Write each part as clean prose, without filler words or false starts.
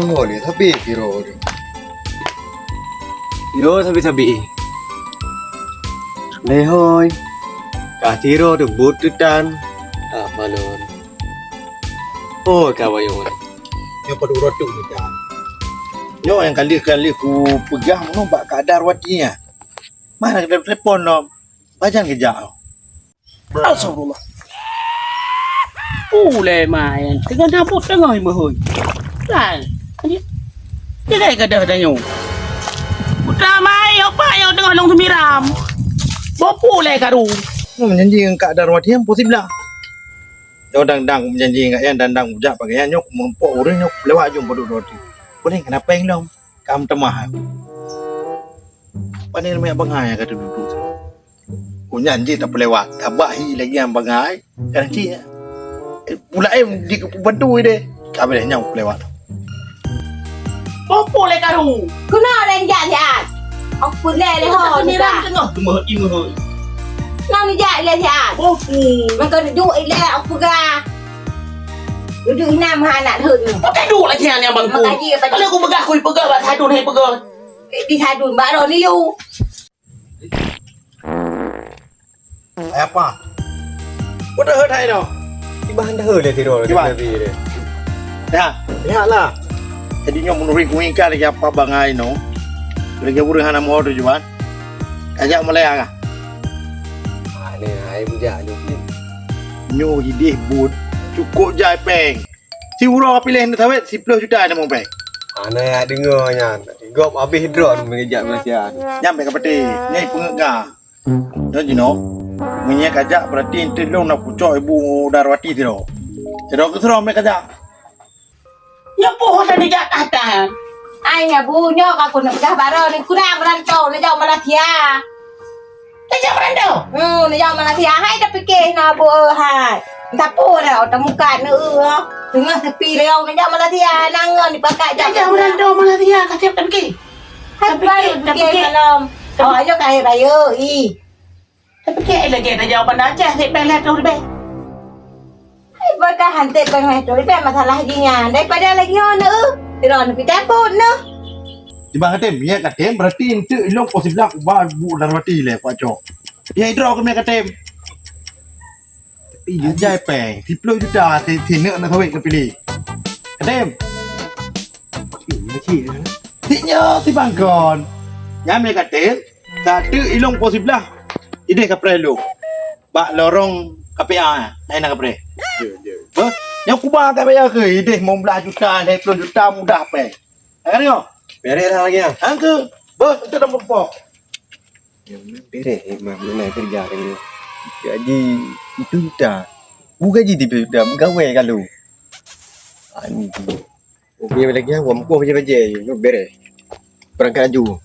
hole tapi piro. Piro sabi-sabi. Lehoy. Katiro debut tutan. Apa lon? Oh, kawayon. Yang pada rotu ni kan. Yo yang kali-kali ku pegang nombak kadar watinya. Mana kita telepon no. Bajan kejak. Astagfirullah. Ule main, tengah dapur tengah ibu hui. Kan, dia dah kata tanya. Putra mai, apa yang tengah long semiram? Bopu le karu. Menjanji dengan kadar wati yang posible lah. Yo dang menjanji dengan yang dandang ujak pakai nyok mempok urang nyok lewat jom bodok roti. Boleh kenapa yang dong? Kam temah. Panen mai abang ai kata duduk tu. Ku janji tak boleh lewat. Tabahi lagi yang bangai. Kan cik. Pula di bantu dia. Tak boleh nyok lewat. Bopu le karu. Kuna orang jahat. Aku le ho ni Semiram dah. tengah tengah ibu hui. Nang jahat le jahat. Bopu. Maka duduk le aku ga. Duduk enam anak hun. Pakai dulu lagi yang bangku. Makanya apa Kalau aku pegang aku pegang buat hadun hai pegang. di hadun baru ni you. Apa? Kau dah herdai dah. Ibahan dah le tiro Ibahan. dia. Dah. Lihatlah. Jadi nyok menurut kuingkan lagi apa bangai no. Lagi urang hana mohon tu juan. Ajak Malaya kah? Ni ai bujak ni. Nyo hidih bud. Cukup jai peng. Si urang pilih nak tawet 10 juta ada mau peng. Ana dengarnya. Gop habis drop mengejak Malaysia. Nyampe ke peti. Nyai pengega. Yo jino. Menye kajak berarti ente long nak pucuk ibu Darwati tu. Jadi aku suruh mereka kajak. Ya poh tadi jat atas. Ai nya bunyo aku nak dah baru ni kurang merantau ni jauh Malaysia. Tajam beranda. Ni jauh Malaysia hai dah fikir nak bu hai. Tak apa dah otak muka ni tengah tepi dia ni jauh Malaysia nangon dipakai Tajam beranda mana dia kata tak pergi. Hai baru fikir malam. Awak aja kaya raya Tak pergi lagi dah jawapan aja saya pelat tu lebih. Baka hantik pengen tu dia masalah jinya daripada lagi ono tiron kita pun no Tiba kata ya kata berarti ente long posible ubah bu Darwati le pak cok. Ya idro ke me kata. Tapi jai peng 10 juta nak nak tawet ke pilih. Kata Macik. Tiknya si bangkon. Nyame kata satu ilong posible. Ide ka prelo. Bak lorong KPA ai nak pre. Bah, yang kubah kat bayar ke? Ide 15 juta, 20 juta mudah pe. Kan yo? Beres dah lagi ah. Angke, bah itu dah berpok. Beres mak nak kerja kan dia. Gaji itu dah. Gaji tiba dah gawe kalau. Ani tu. Okey lagi ah, wam ko baje yo beres. Berangkat aju.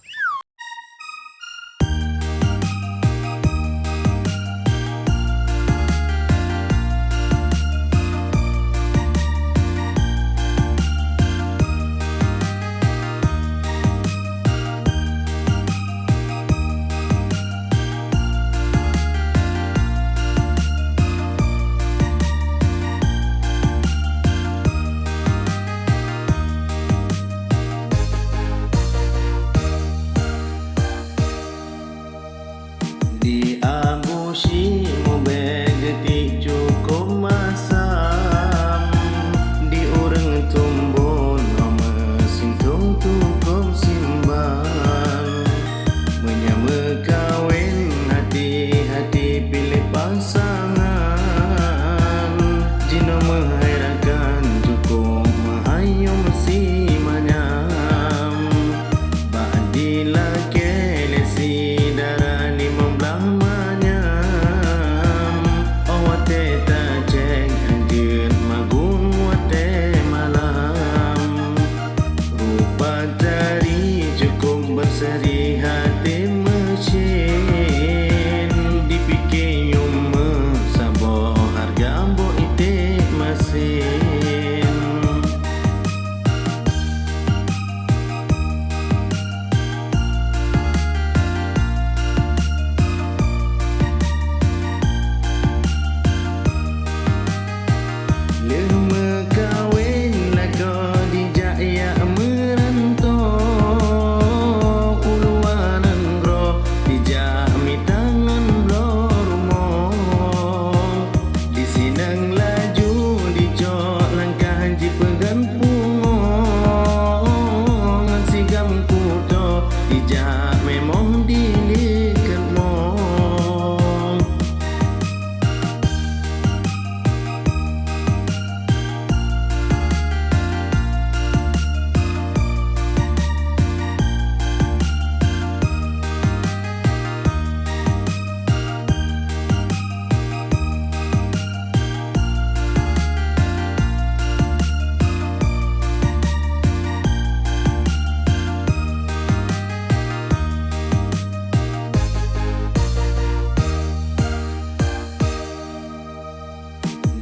memang dilihatmu.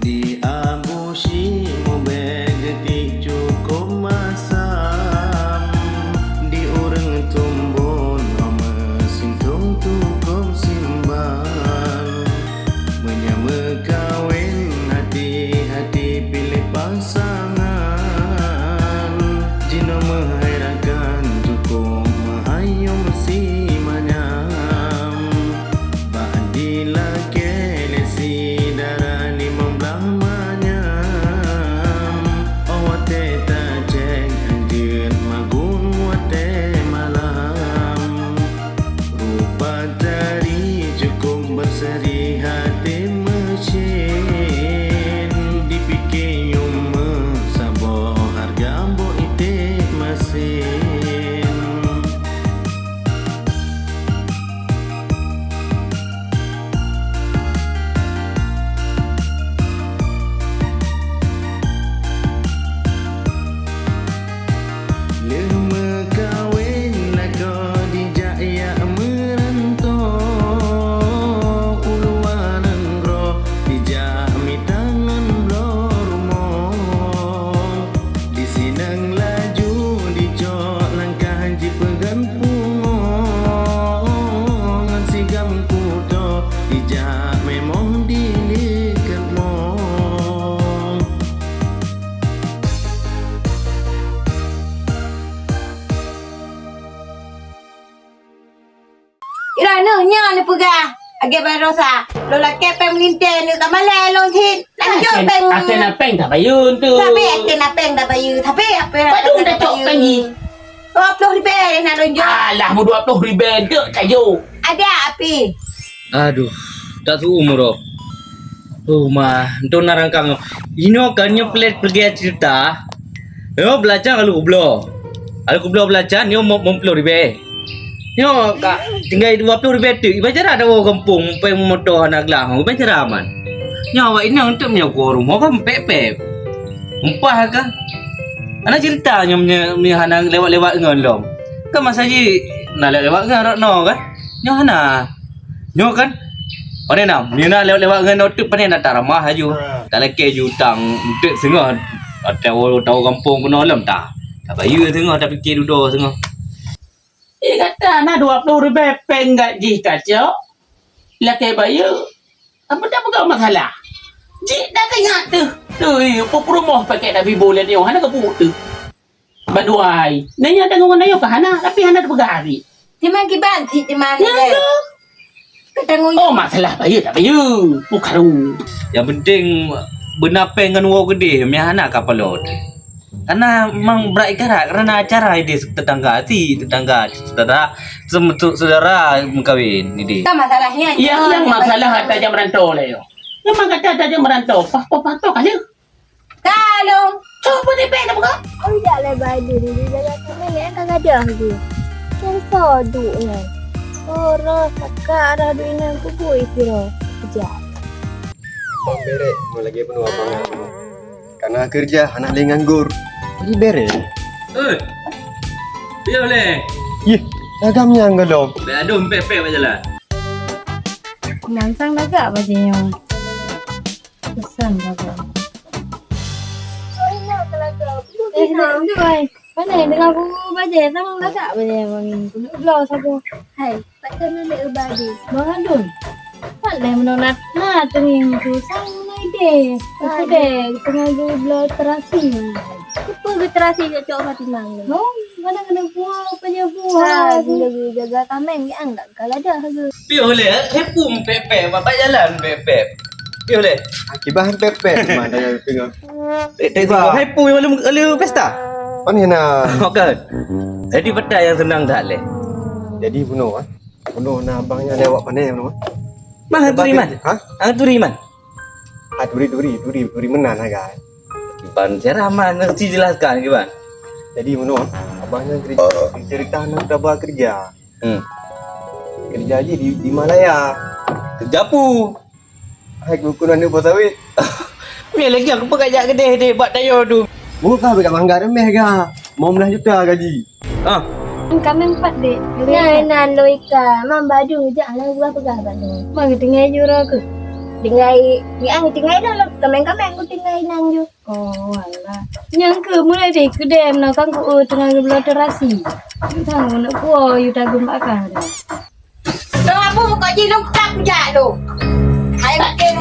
Di abusi mo begetik cukup masam. Di urang tumbon o mesintung cukup simban. Menyama kawin hati-hati pilih pasangan. Jino menghairakan cukup mahayom si manyam. Badila kele si darah ni memblamanyam. Awate ta ceng anjir magun wate malam. Rupa dari cukup berseri hati mesin. Dipikir nyuma sabo harga bo ite mesin. Lama kawin lah kau dijaya merantau. Uluan enggro dijami tangan blormo. Di sinang laju dicok langkah ji pegan pungo. Ngan sigam kuto dijak memang dilikatmu. Irana nya ni pegah. Age barosa. Lo la kepe melinten ni kamala long tin. Nak jok peng. Akan apa yang tak bayun tu? Tapi ake na peng dah bayu. Tapi apa? Padu dah cok pengi. Apa di bere nak lonjok? Alah, mu 20 ribu tu kayu. Ada api. Aduh, tak tahu umur. Mah, tu narangkang. Ino kan nyo pelet pergi cerita. Yo belajar kalau kublo. Kalau kublo belajar, nyo mau 10 ribu. Nyo kak tinggal 20 ribu tu. Ibajar ada orang kampung, pe motor anak lang. Ibajar aman. Nyo awak ini untuk menyaku rumah kan pep. Umpah kan? Anak cerita nyo anak lewat-lewat ngon lom. Kan masa ji nak lewat ngon no kan? Nyo hana. Nyo kan? Pane nam, ni nak lewat-lewat ngon tu pane nak taramah aju. Tak leke jutang untuk sengah. Ada orang tahu kampung pun lom tak. Tak bayu tengok tak fikir duduk tengok. Kata nak 20 ribu peng gaji kacau. Laki bayu. Apa dah pegang masalah? Jik dah tengok tu. Tu, rumah pakai dah bibu lihat dia. Hana kepuk tu. Baduai. Nanya dengan orang ayo ke Hana. Tapi Hana dah pegang hari. Timan kiban si timan Ya ni. tu. Ketemu Oh masalah bayu tak bayu. Bukan. Yang penting benar peng dengan orang gede. Yang Hana kapal lot. Karena memang berikarat karena acara ini tetangga saudara mengkawin ini. tak masalahnya. Yang masalah kata jam merantau lah yo. Memang kata jam merantau. Pas kali. Kalau Coba ni peng dah pegang. Oh, tak lah baju ni. Dia jaga kami ni kan ada lagi. Kan soduk ni. Orang sakar dah duit ni aku buat kira. Kejap. Bang bere, mau lagi penuh abang aku. Karena kerja anak lain nganggur. Jadi bere. Ya boleh. Ih, dagamnya ngelom. Aduh, pep aja lah. Nansang agak bajunya. Pesan bagus. Tuan. Mana yang dengar aku baca sang agak baca bang. Belau sabu. Hai, patut nak ubadi. Bang Boleh menolak nah tenging tu sang ide. Aku deh tengah belau terasi. Apa terasi je cok Fatimah. No, mana kena buah punya buah. Jaga kameng yang enggak kalau ada harga. Pi boleh, hepum pep, bapak jalan pep. Pi boleh. Akibat pepet mana yang tengok. Tengok hepu yang lalu pesta. Mana nak? Okey. Jadi benda yang senang tak leh. Jadi bunuh Bunuh na abangnya lewat pandai bunuh. Mang turi man. Ha? Ang turi man. Duri menan agak. Ban cara mana nanti jelaskan gimana? Jadi bunuh abangnya cerita anak udah kerja. Kerja aja di Malaya. Kerja pu. Hai kukunan ni bos awit. Biar lagi aku pegajak gede buat tayo tu. Bukan bekat mangga remeh ga. Mau 15 juta gaji. Ah, Kami 4 dek. Ngai nan loika, mam baju je ala gua pegah banu. Mang tinggal jura ke. Tinggal ni ang tinggal dah kameng ku tinggal nang ju. Oh alah. Yang ke mulai dek ke dem na kan ku tengah geblo terasi. Thang nak ku yu tagum akah dah. Đâu aku kau ji long tak ja lu. Hai makin.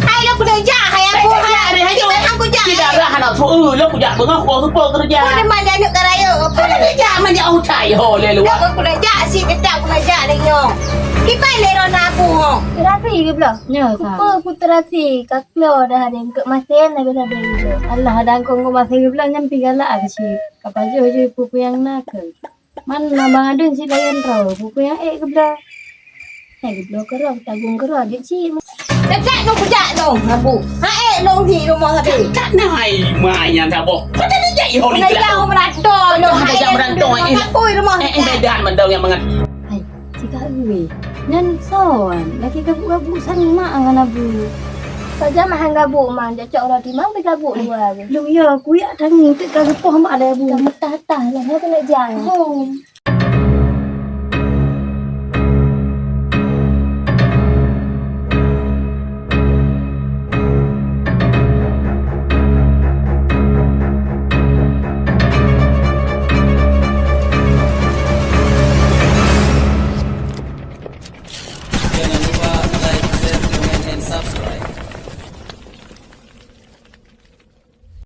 Hai lo ku dah ja, hai aku hai. Hai aku ja. Tidak ada anak tu lo kujak bengah ko tu kerja. Ku dah mana nak karaya apa. Kerja man dia utai ho le lu. Aku dah ja si kita ku dah ja dah nyo. Kita le ron aku ho. Terasi geblo. Nya ka. Ku terasi kak lo dah ada ke masen na bela bela. Allah dan ko masen geblo nyampi gala agsi. Kapajo je pupu yang nak. Man nambang adun si layan raw. Pupu yang geblo. Geblo kerok tagung kerok dia si. Dah ja no ku ja no. Aku. Ha long thi rumah tapi. Tak nai mai yang tak boh. Kau tak ada ho ni. Dah ja ho berato no. Ada jam berantong ini. Aku rumah. Medan mandau yang mangat. Hai, jika gue nan soan lagi gabu-gabu sanma angan abu. Saja mah gabu man dia cok roti mang be gabu luar. Lu ya ku ya tang ni te gabu poh mak ada abu. Kamu tata lah nak jalan.